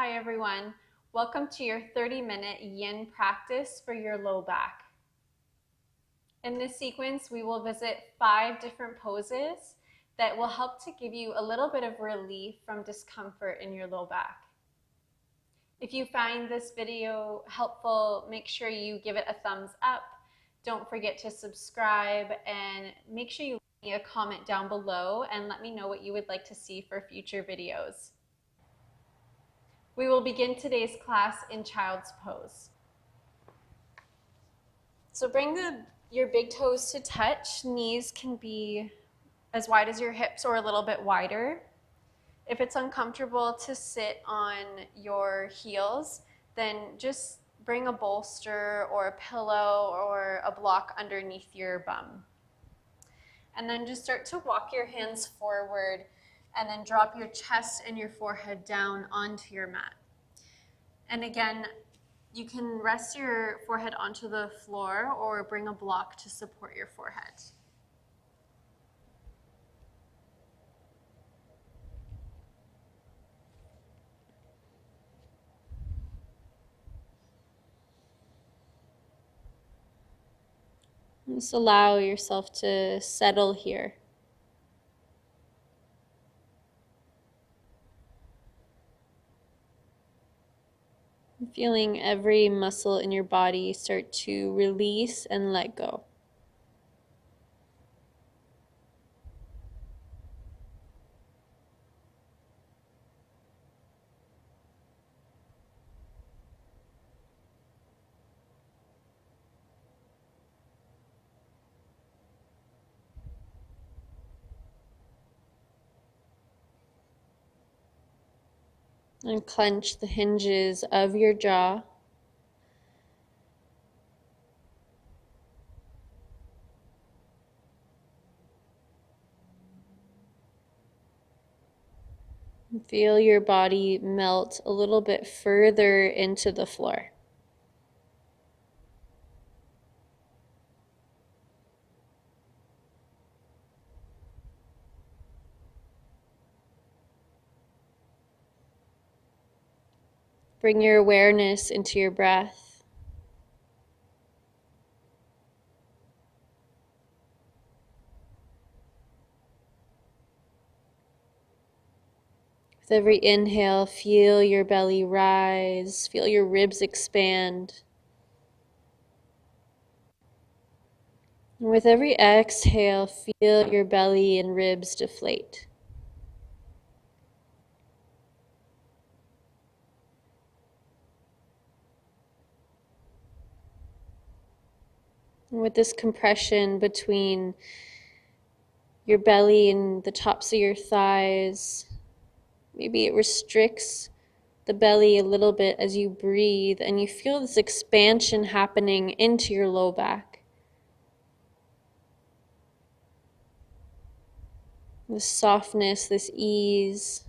Hi everyone, welcome to your 30-minute yin practice for your low back. In this sequence, we will visit 5 different poses that will help to give you a little bit of relief from discomfort in your low back. If you find this video helpful, make sure you give it a thumbs up. Don't forget to subscribe and make sure you leave me a comment down below and let me know what you would like to see for future videos. We will begin today's class in child's pose. So bring your big toes to touch. Knees can be as wide as your hips or a little bit wider. If it's uncomfortable to sit on your heels, then just bring a bolster or a pillow or a block underneath your bum. And then just start to walk your hands forward and then drop your chest and your forehead down onto your mat. And again, you can rest your forehead onto the floor or bring a block to support your forehead. Just allow yourself to settle here. Feeling every muscle in your body start to release and let go. And clench the hinges of your jaw. Feel your body melt a little bit further into the floor. Bring your awareness into your breath. With every inhale, feel your belly rise, feel your ribs expand. And with every exhale, feel your belly and ribs deflate. And with this compression between your belly and the tops of your thighs, maybe it restricts the belly a little bit as you breathe, and you feel this expansion happening into your low back. This softness, this ease.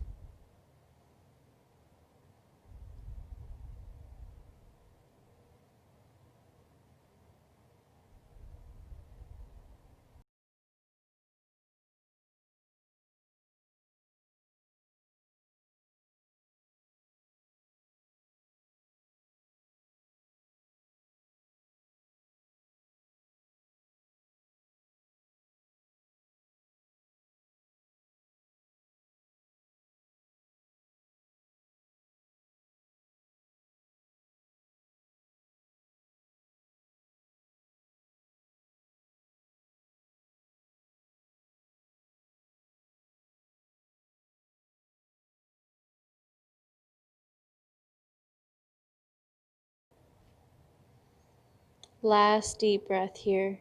Last deep breath here.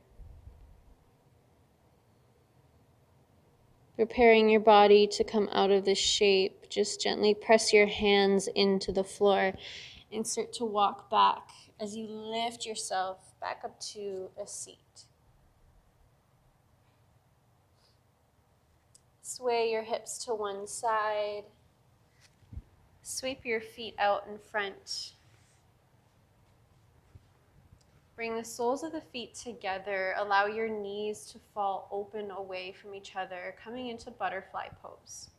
Preparing your body to come out of this shape, just gently press your hands into the floor and start to walk back as you lift yourself back up to a seat. Sway your hips to one side. Sweep your feet out in front. Bring the soles of the feet together. Allow your knees to fall open away from each other, coming into butterfly pose.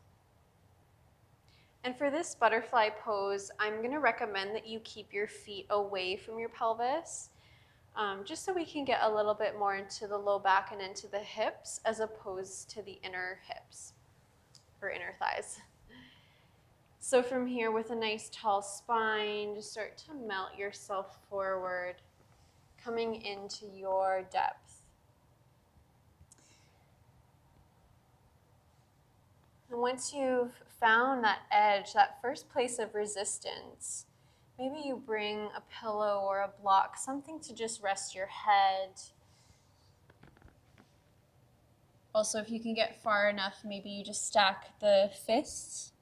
And for this butterfly pose, I'm going to recommend that you keep your feet away from your pelvis, just so we can get a little bit more into the low back and into the hips as opposed to the inner hips or inner thighs. So from here, with a nice tall spine, just start to melt yourself forward, coming into your depth. And once you've found that edge, that first place of resistance, maybe you bring a pillow or a block, something to just rest your head. Also, if you can get far enough, maybe you just stack the fists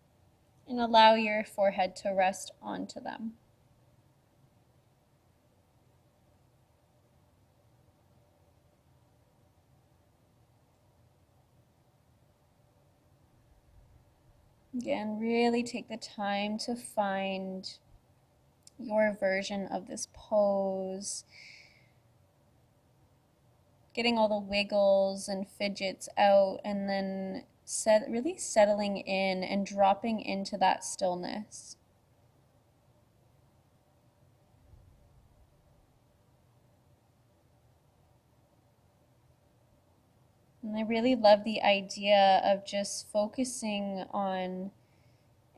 and allow your forehead to rest onto them. Again, really take the time to find your version of this pose, getting all the wiggles and fidgets out, and then really settling in and dropping into that stillness. And I really love the idea of just focusing on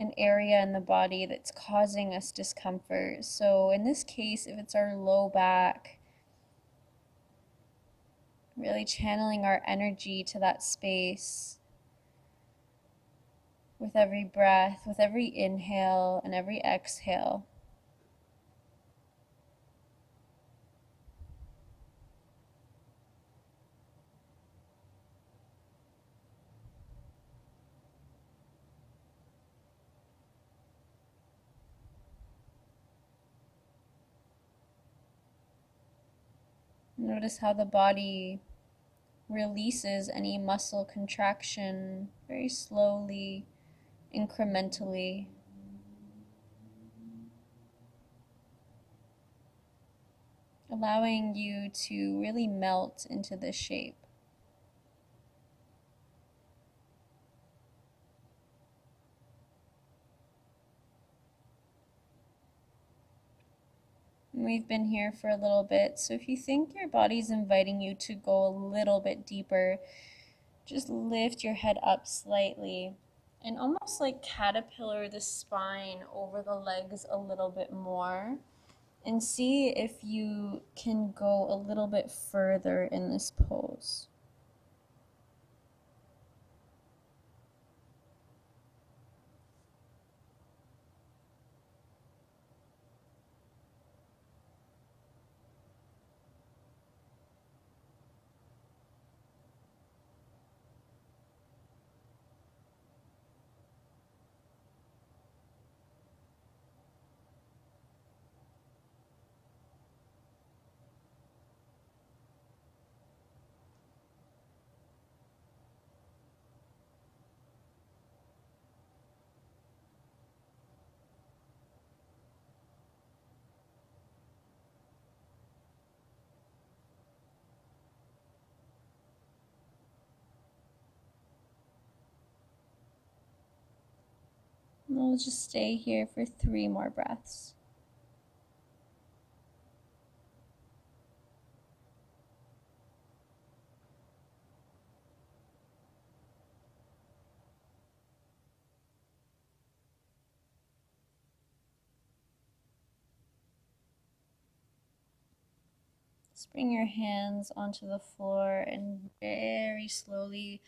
an area in the body that's causing us discomfort. So in this case, if it's our low back, really channeling our energy to that space with every breath, with every inhale and every exhale. Notice how the body releases any muscle contraction very slowly, incrementally. Allowing you to really melt into this shape. We've been here for a little bit, so if you think your body's inviting you to go a little bit deeper, just lift your head up slightly and almost like caterpillar the spine over the legs a little bit more, and see if you can go a little bit further in this pose. And we'll just stay here for 3 more breaths. Just bring your hands onto the floor and very slowly,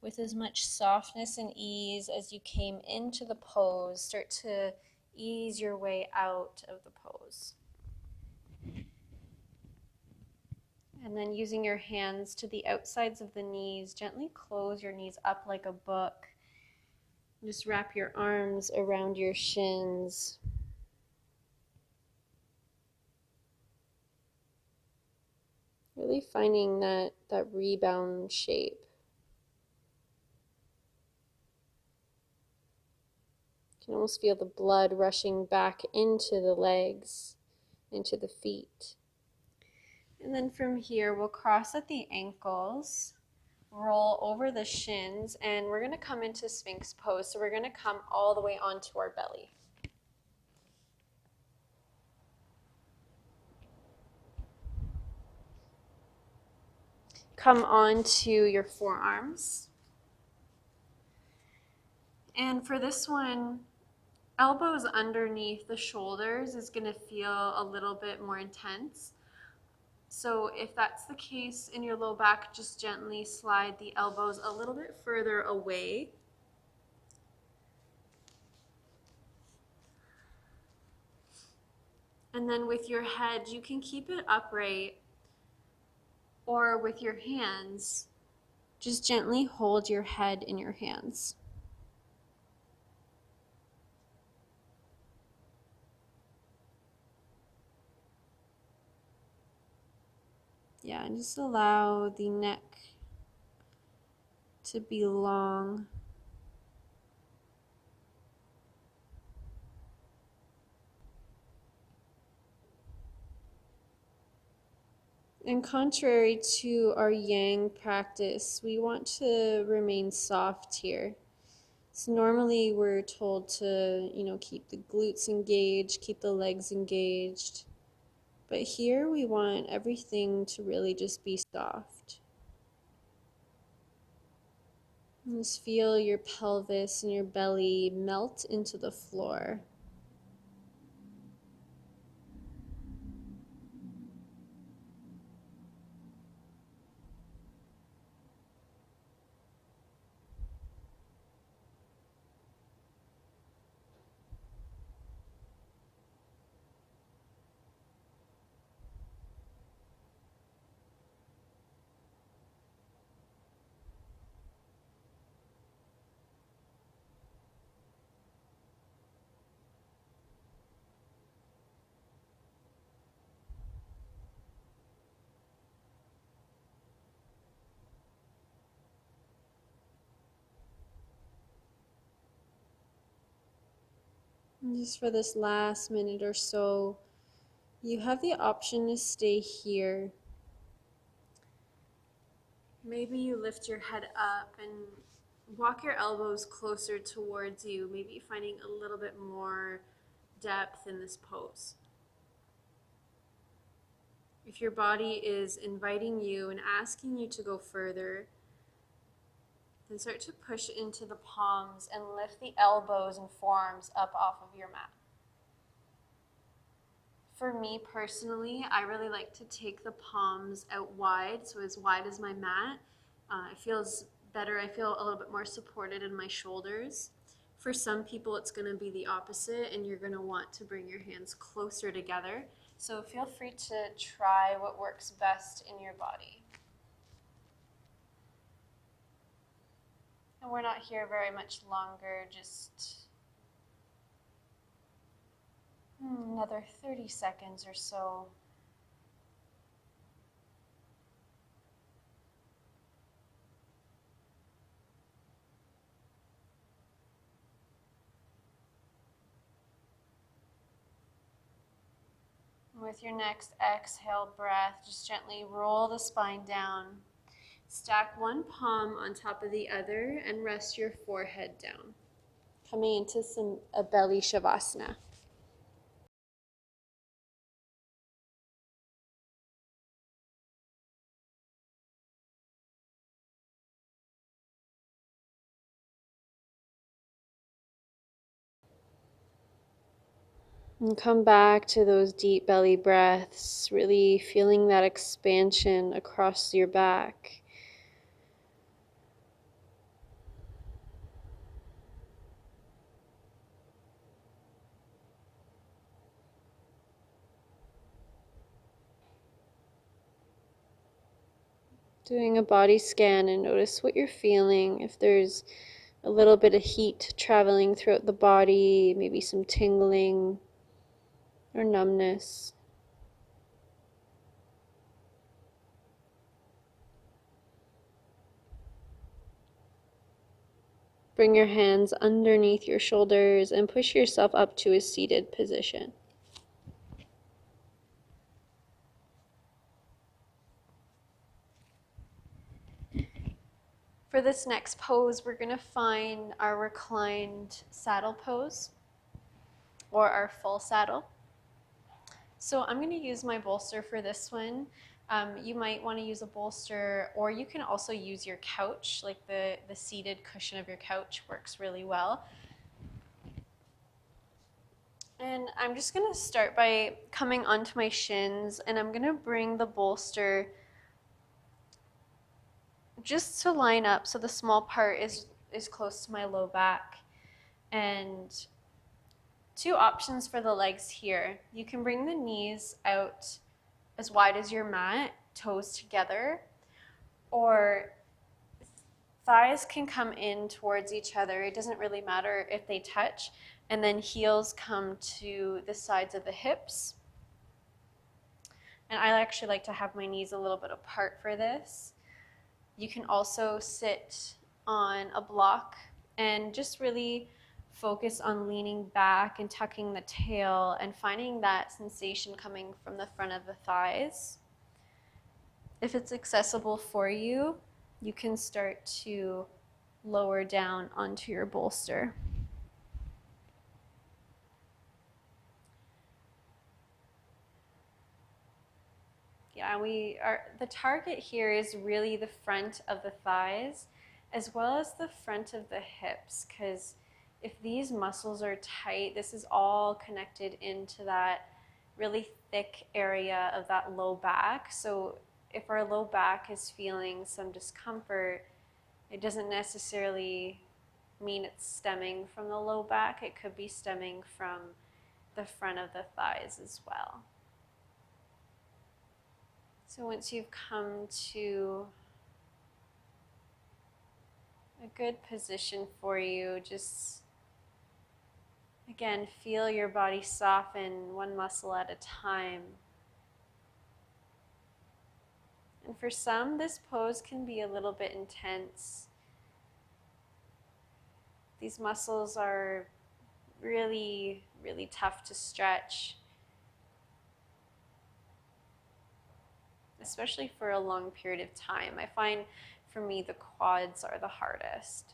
with as much softness and ease as you came into the pose, start to ease your way out of the pose. And then using your hands to the outsides of the knees, gently close your knees up like a book. Just wrap your arms around your shins. Really finding that rebound shape. You can almost feel the blood rushing back into the legs, into the feet. And then from here, we'll cross at the ankles. roll over the shins, and we're going to come into Sphinx Pose. So we're going to come all the way onto our belly. Come onto your forearms. And for this one, elbows underneath the shoulders is going to feel a little bit more intense. So if that's the case in your low back, just gently slide the elbows a little bit further away. And then with your head, you can keep it upright, or with your hands, just gently hold your head in your hands. Yeah, and just allow the neck to be long. And contrary to our yang practice, we want to remain soft here. So normally we're told to, keep the glutes engaged, keep the legs engaged. But here we want everything to really just be soft. And just feel your pelvis and your belly melt into the floor. And just for this last minute or so, you have the option to stay here. Maybe you lift your head up and walk your elbows closer towards you, maybe finding a little bit more depth in this pose. If your body is inviting you and asking you to go further, then start to push into the palms and lift the elbows and forearms up off of your mat. For me personally, I really like to take the palms out wide, so as wide as my mat. It feels better. I feel a little bit more supported in my shoulders. For some people, it's going to be the opposite, and you're going to want to bring your hands closer together. So feel free to try what works best in your body. And we're not here very much longer, just another 30 seconds or so. With your next exhale breath, just gently roll the spine down. Stack one palm on top of the other and rest your forehead down. Coming into a belly Savasana. And come back to those deep belly breaths, really feeling that expansion across your back. Doing a body scan and notice what you're feeling. If there's a little bit of heat traveling throughout the body, maybe some tingling or numbness. Bring your hands underneath your shoulders and push yourself up to a seated position. For this next pose, we're gonna find our reclined saddle pose or our full saddle. So I'm gonna use my bolster for this one. You might wanna use a bolster, or you can also use your couch, like the seated cushion of your couch works really well. And I'm just gonna start by coming onto my shins, and I'm gonna bring the bolster just to line up so the small part is close to my low back. And two options for the legs here. You can bring the knees out as wide as your mat, toes together, or thighs can come in towards each other. It doesn't really matter if they touch. And then heels come to the sides of the hips. And I actually like to have my knees a little bit apart for this. You can also sit on a block and just really focus on leaning back and tucking the tail and finding that sensation coming from the front of the thighs. If it's accessible for you, you can start to lower down onto your bolster. Yeah, the target here is really the front of the thighs as well as the front of the hips, because if these muscles are tight, this is all connected into that really thick area of that low back. So if our low back is feeling some discomfort, it doesn't necessarily mean it's stemming from the low back. It could be stemming from the front of the thighs as well. So once you've come to a good position for you, just again, feel your body soften one muscle at a time. And for some, this pose can be a little bit intense. These muscles are really, really tough to stretch, especially for a long period of time. I find for me the quads are the hardest.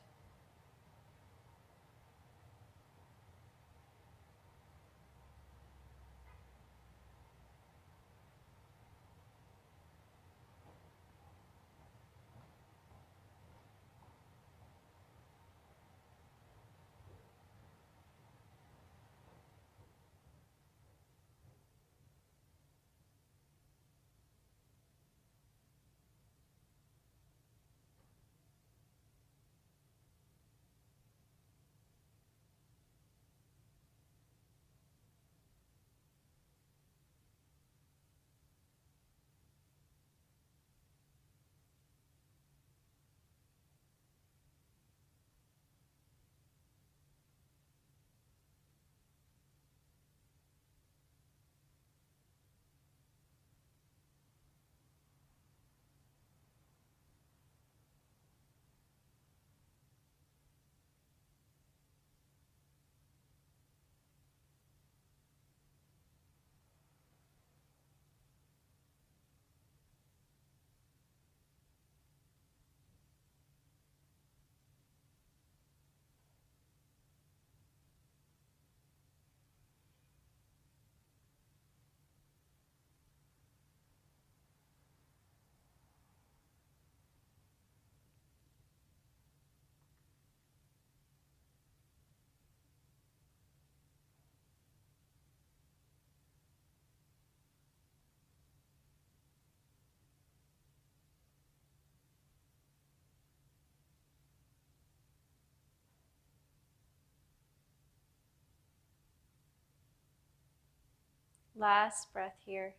Last breath here.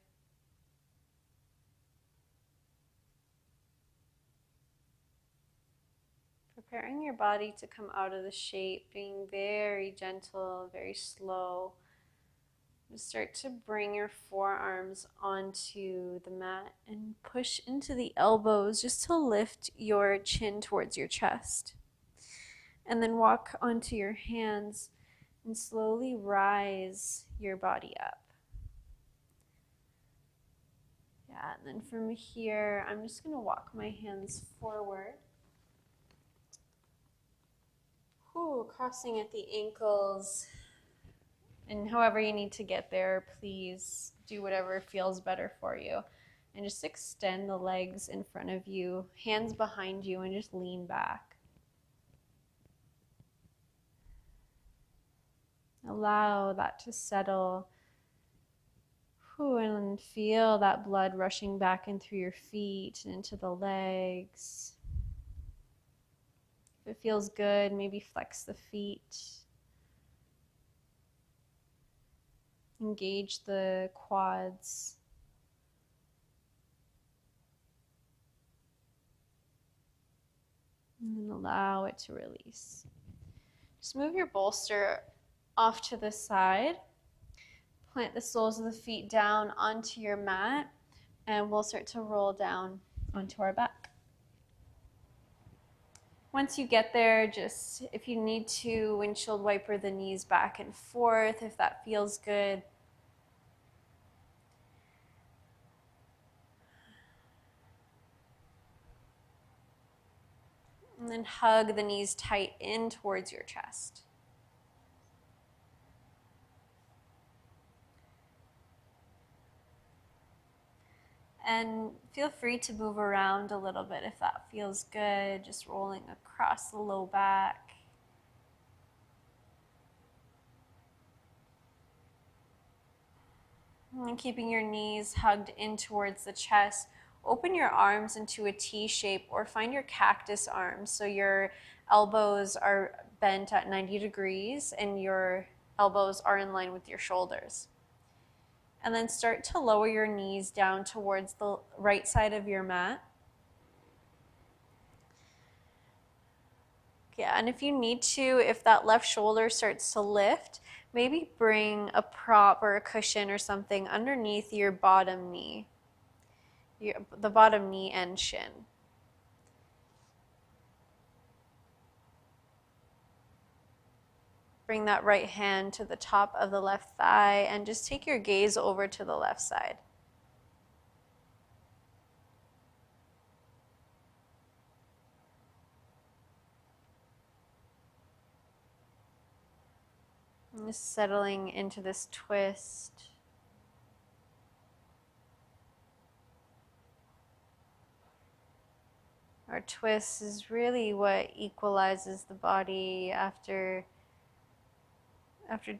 Preparing your body to come out of the shape, being very gentle, very slow. Start to bring your forearms onto the mat and push into the elbows just to lift your chin towards your chest. And then walk onto your hands and slowly rise your body up. Yeah, and then from here, I'm just going to walk my hands forward. Crossing at the ankles. And however you need to get there, please do whatever feels better for you. And just extend the legs in front of you, hands behind you, and just lean back. Allow that to settle. And feel that blood rushing back in through your feet and into the legs. If it feels good, maybe flex the feet. Engage the quads. And then allow it to release. Just move your bolster off to the side. Plant the soles of the feet down onto your mat, and we'll start to roll down onto our back. Once you get there, just if you need to, windshield wiper the knees back and forth if that feels good. And then hug the knees tight in towards your chest. And feel free to move around a little bit if that feels good, just rolling across the low back. And keeping your knees hugged in towards the chest. Open your arms into a T shape or find your cactus arms. So your elbows are bent at 90 degrees and your elbows are in line with your shoulders. And then start to lower your knees down towards the right side of your mat. Yeah, and if you need to, if that left shoulder starts to lift, maybe bring a prop or a cushion or something underneath your bottom knee, the bottom knee and shin. Bring that right hand to the top of the left thigh and just take your gaze over to the left side. And just settling into this twist. Our twist is really what equalizes the body after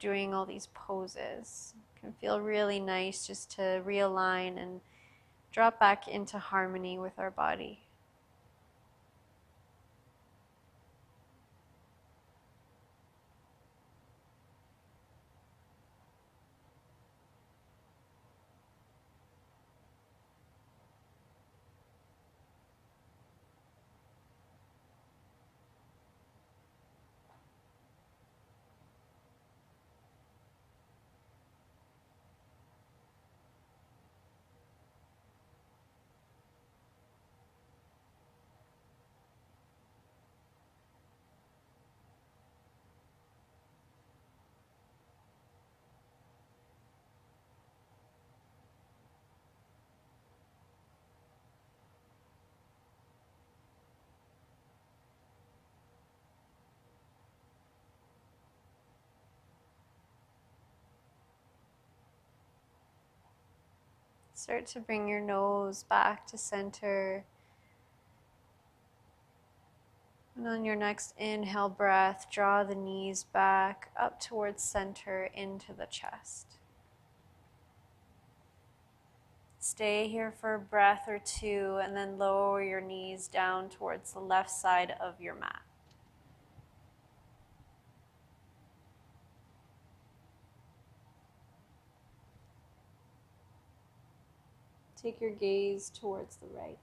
doing all these poses. It can feel really nice just to realign and drop back into harmony with our body. Start to bring your nose back to center. And on your next inhale breath, draw the knees back up towards center into the chest. Stay here for a breath or two and then lower your knees down towards the left side of your mat. Take your gaze towards the right.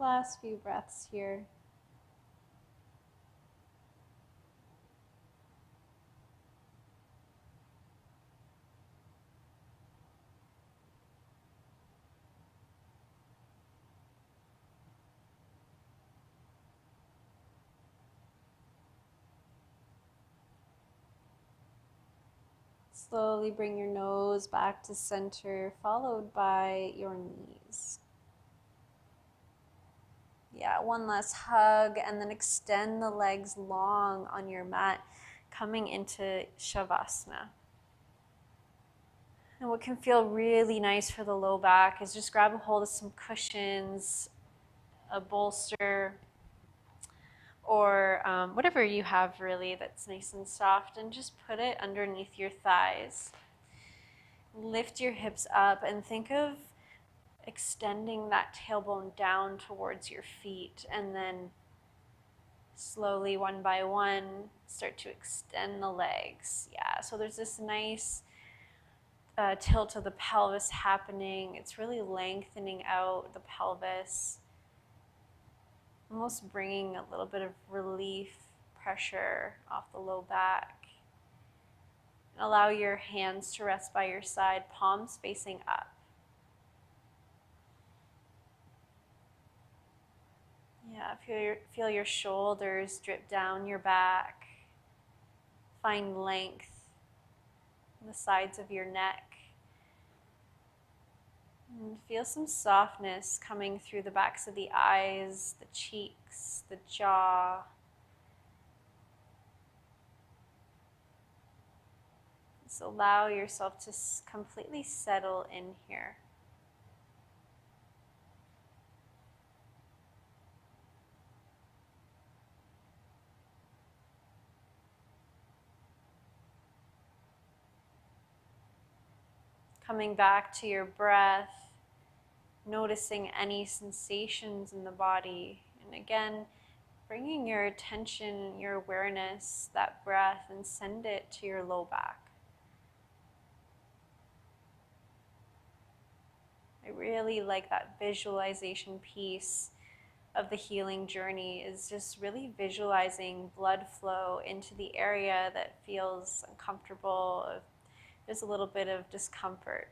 last few breaths here. Slowly bring your nose back to center, followed by your knees. Yeah, one last hug, and then extend the legs long on your mat, coming into Shavasana. And what can feel really nice for the low back is just grab a hold of some cushions, a bolster, or whatever you have really that's nice and soft, and just put it underneath your thighs. Lift your hips up and think of extending that tailbone down towards your feet, and then slowly, one by one, start to extend the legs. Yeah, so there's this nice tilt of the pelvis happening. It's really lengthening out the pelvis, almost bringing a little bit of relief, pressure off the low back. And allow your hands to rest by your side, palms facing up. Yeah, feel your shoulders drip down your back. Find length on the sides of your neck. And feel some softness coming through the backs of the eyes, the cheeks, the jaw. Just allow yourself to completely settle in here. Coming back to your breath, noticing any sensations in the body. And again, bringing your attention, your awareness, that breath, and send it to your low back. I really like that visualization piece of the healing journey, is just really visualizing blood flow into the area that feels uncomfortable. There's a little bit of discomfort.